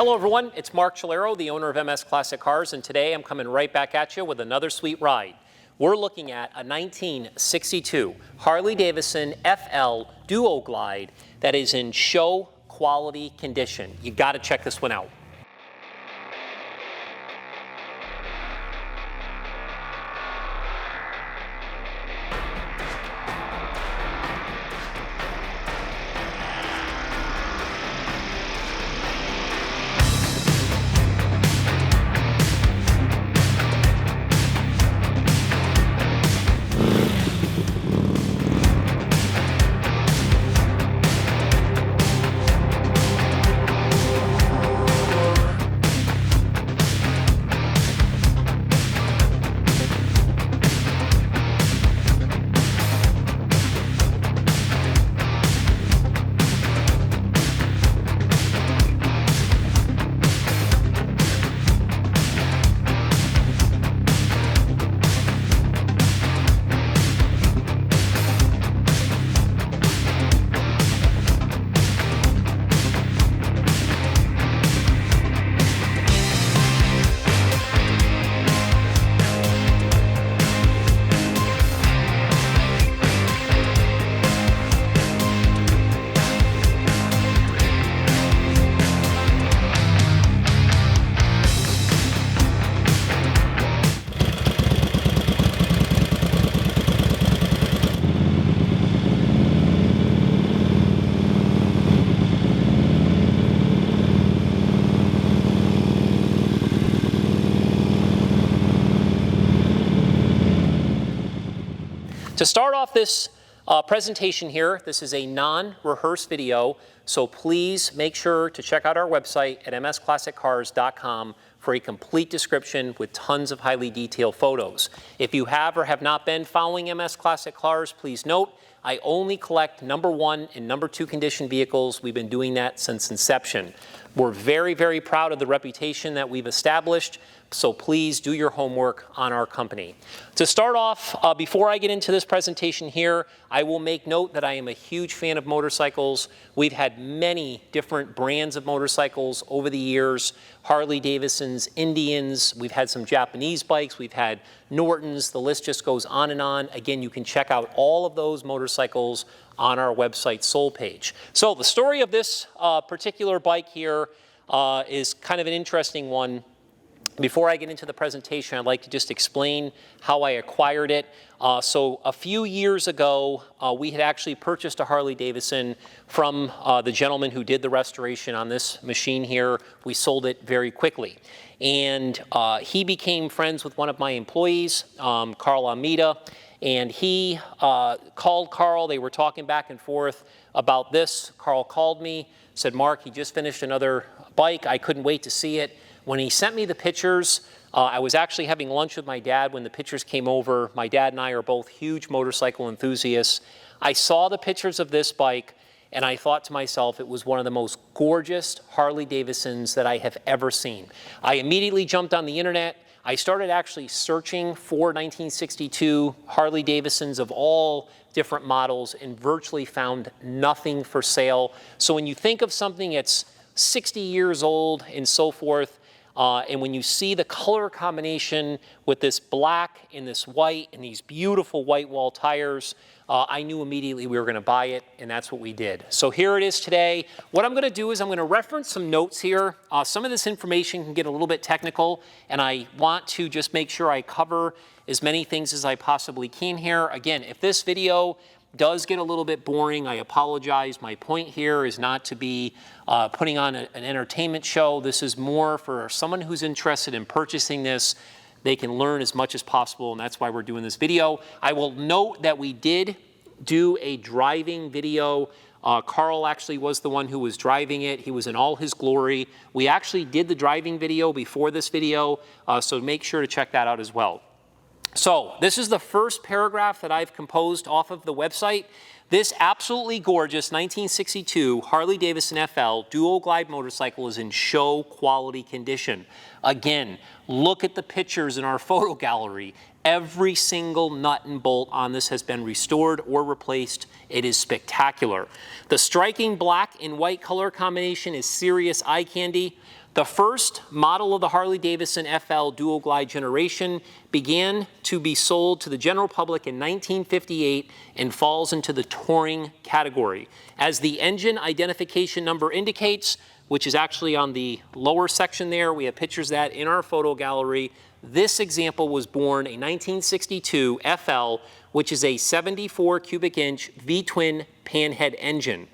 Hello everyone, it's Mark Chalero, the owner of MS Classic Cars, and today I'm coming right back at you with another sweet ride. We're looking at a 1962 Harley Davidson FL Duo-Glide that is in show quality condition. You gotta check this one out. To start off this presentation here, this is a non-rehearsed video, so please make sure to check out our website at msclassiccars.com for a complete description with tons of highly detailed photos. If you have or have not been following MS Classic Cars, please note, I only collect #1 and #2 condition vehicles. We've been doing that since inception. We're very, very proud of the reputation that we've established, so please do your homework on our company. To start off, before I get into this presentation here, I will make note that I am a huge fan of motorcycles. We've had many different brands of motorcycles over the years, Harley Davidsons, Indians, we've had some Japanese bikes, we've had Nortons, the list just goes on and on. Again, you can check out all of those motorcycles on our website sold page. So the story of this particular bike here is kind of an interesting one. Before I get into the presentation, I'd like to just explain how I acquired it. So a few years ago, we had actually purchased a Harley Davidson from the gentleman who did the restoration on this machine here. We sold it very quickly. And he became friends with one of my employees, Carl Almeida, and he called Carl. They were talking back and forth about this. Carl called me, said, Mark, he just finished another bike. I couldn't wait to see it. When he sent me the pictures, I was actually having lunch with my dad when the pictures came over. My dad and I are both huge motorcycle enthusiasts. I saw the pictures of this bike, and I thought to myself, it was one of the most gorgeous Harley Davidsons that I have ever seen. I immediately jumped on the internet. I started actually searching for 1962 Harley Davidsons of all different models and virtually found nothing for sale. So when you think of something that's 60 years old and so forth, and when you see the color combination with this black and this white and these beautiful white wall tires, I knew immediately we were going to buy it, and that's what we did. So here it is today. What I'm going to do is I'm going to reference some notes here. Some of this information can get a little bit technical, and I want to just make sure I cover as many things as I possibly can here. Again, if this video does get a little bit boring, I apologize. My point here is not to be putting on an entertainment show. This is more for someone who's interested in purchasing this. They can learn as much as possible, and that's why we're doing this video. I will note that we did do a driving video. Carl actually was the one who was driving it. He was in all his glory. We actually did the driving video before this video, so make sure to check that out as well. So this is the first paragraph that I've composed off of the website. This absolutely gorgeous 1962 Harley Davidson FL Duo-Glide motorcycle is in show quality condition. Again, look at the pictures in our photo gallery. Every single nut and bolt on this has been restored or replaced. It is spectacular. The striking black and white color combination is serious eye candy. The first model of the Harley Davidson FL Duo-Glide generation began to be sold to the general public in 1958 and falls into the touring category. As the engine identification number indicates, which is actually on the lower section there, we have pictures of that in our photo gallery. This example was born in 1962 FL, which is a 74 cubic inch V-Twin Panhead engine.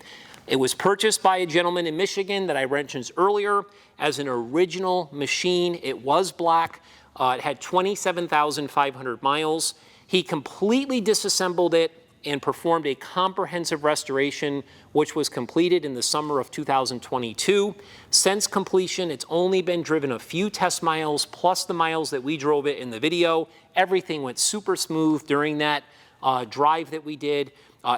It was purchased by a gentleman in Michigan that I mentioned earlier as an original machine. It was black. It had 27,500 miles. He completely disassembled it and performed a comprehensive restoration, which was completed in the summer of 2022. Since completion, it's only been driven a few test miles, plus the miles that we drove it in the video. Everything went super smooth during that drive that we did.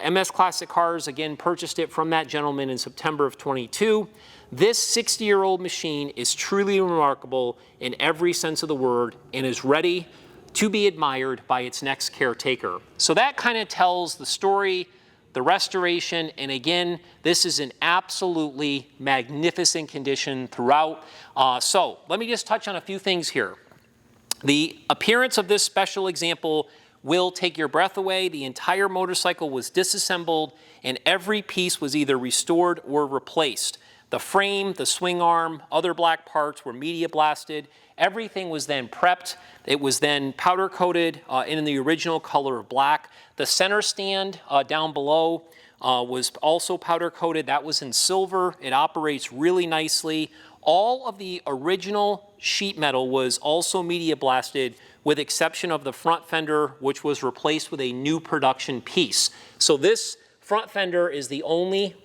MS Classic Cars, again, purchased it from that gentleman in September of 22. This 60-year-old machine is truly remarkable in every sense of the word and is ready to be admired by its next caretaker. So that kind of tells the story, the restoration, and again, this is in absolutely magnificent condition throughout. So let me just touch on a few things here. The appearance of this special example will take your breath away. The entire motorcycle was disassembled and every piece was either restored or replaced. The frame, the swing arm, other black parts were media blasted. Everything was then prepped. It was then powder coated in the original color of black. The center stand down below was also powder coated. That was in silver. It operates really nicely. All of the original sheet metal was also media blasted, with exception of the front fender, which was replaced with a new production piece. So this front fender is the only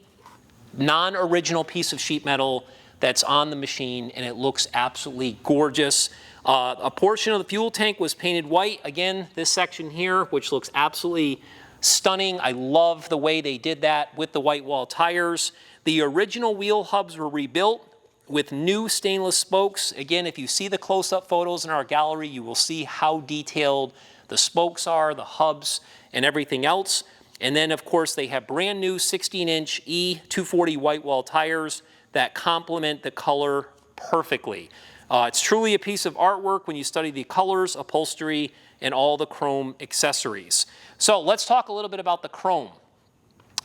non-original piece of sheet metal that's on the machine, and it looks absolutely gorgeous. A portion of the fuel tank was painted white. Again, this section here, which looks absolutely stunning. I love the way they did that with the white wall tires. The original wheel hubs were rebuilt with new stainless spokes. Again, if you see the close-up photos in our gallery, you will see how detailed the spokes are, the hubs, and everything else. And then, of course, they have brand new 16-inch E240 white wall tires that complement the color perfectly. It's truly a piece of artwork when you study the colors, upholstery, and all the chrome accessories. So let's talk a little bit about the chrome.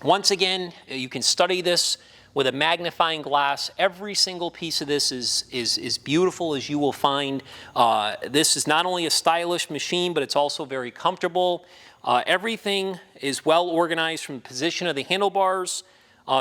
Once again, you can study this with a magnifying glass. Every single piece of this is beautiful, as you will find. This is not only a stylish machine, but it's also very comfortable. Everything is well organized from the position of the handlebars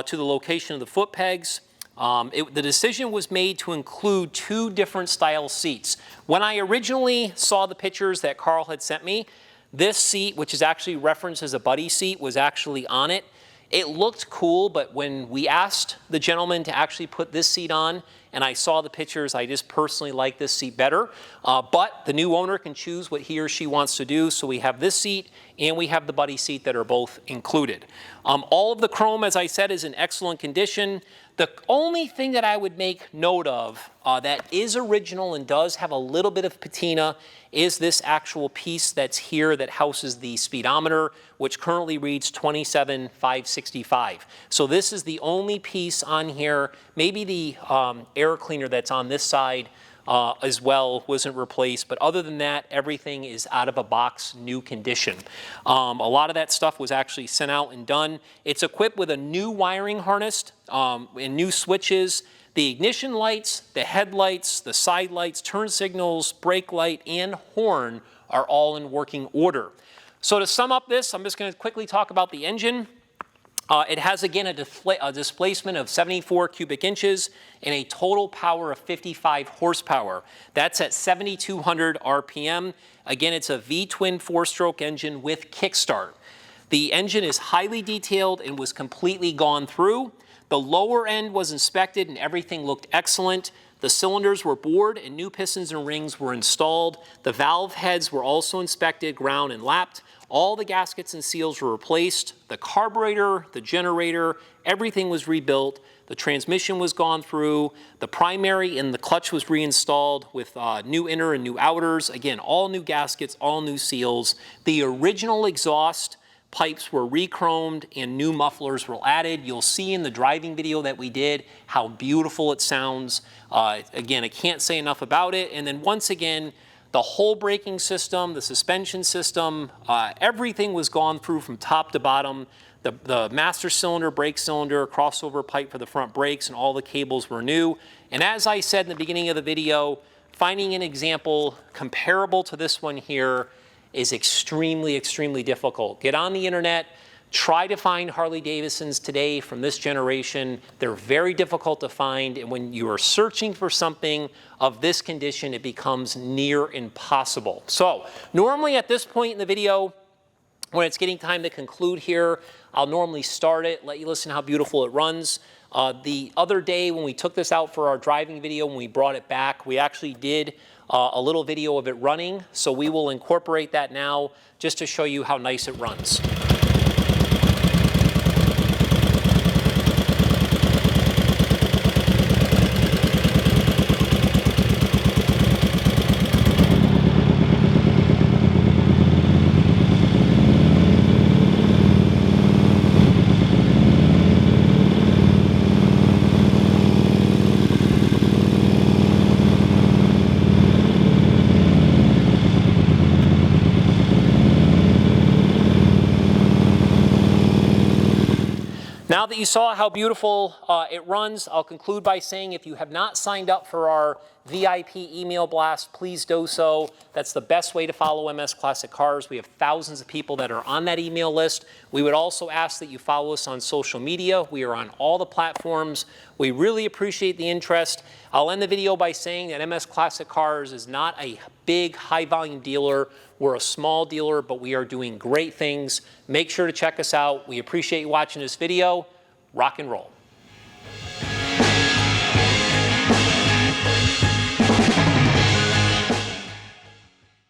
to the location of the foot pegs. The decision was made to include two different style seats. When I originally saw the pictures that Carl had sent me, this seat, which is actually referenced as a buddy seat, was actually on it. It looked cool, but when we asked the gentleman to actually put this seat on, and I saw the pictures, I just personally like this seat better. But the new owner can choose what he or she wants to do. So we have this seat and we have the buddy seat that are both included. All of the chrome, as I said, is in excellent condition. The only thing that I would make note of that is original and does have a little bit of patina is this actual piece that's here that houses the speedometer, which currently reads 27,565. So this is the only piece on here. Maybe the air cleaner that's on this side as well wasn't replaced, but other than that, everything is out of a box, new condition. A lot of that stuff was actually sent out and done. It's equipped with a new wiring harness and new switches. The ignition lights, the headlights, the side lights, turn signals, brake light, and horn are all in working order. So to sum up this, I'm just going to quickly talk about the engine. It has, again, a displacement of 74 cubic inches and a total power of 55 horsepower. That's at 7,200 RPM. Again, it's a V-twin four-stroke engine with kickstart. The engine is highly detailed and was completely gone through. The lower end was inspected and everything looked excellent. The cylinders were bored and new pistons and rings were installed. The valve heads were also inspected, ground, and lapped. All the gaskets and seals were replaced. The carburetor, the generator, everything was rebuilt. The transmission was gone through. The primary and the clutch was reinstalled with new inner and new outers. Again, all new gaskets, all new seals. The original exhaust pipes were re-chromed and new mufflers were added. You'll see in the driving video that we did how beautiful it sounds. Again, I can't say enough about it. And then once again, the whole braking system, the suspension system, everything was gone through from top to bottom. The master cylinder, brake cylinder, crossover pipe for the front brakes, and all the cables were new. And as I said in the beginning of the video, finding an example comparable to this one here is extremely, extremely difficult. Get on the internet, try to find Harley Davidsons today from this generation. They're very difficult to find, and when you are searching for something of this condition, it becomes near impossible. So normally at this point in the video, when it's getting time to conclude here, I'll normally start it, let you listen how beautiful it runs. The other day when we took this out for our driving video, when we brought it back, we actually did a little video of it running, so we will incorporate that now just to show you how nice it runs. Now that you saw how beautiful it runs, I'll conclude by saying if you have not signed up for our VIP email blast, please do so. That's the best way to follow MS Classic Cars. We have thousands of people that are on that email list. We would also ask that you follow us on social media. We are on all the platforms. We really appreciate the interest. I'll end the video by saying that MS Classic Cars is not a big, high-volume dealer. We're a small dealer, but we are doing great things. Make sure to check us out. We appreciate you watching this video. Rock and roll.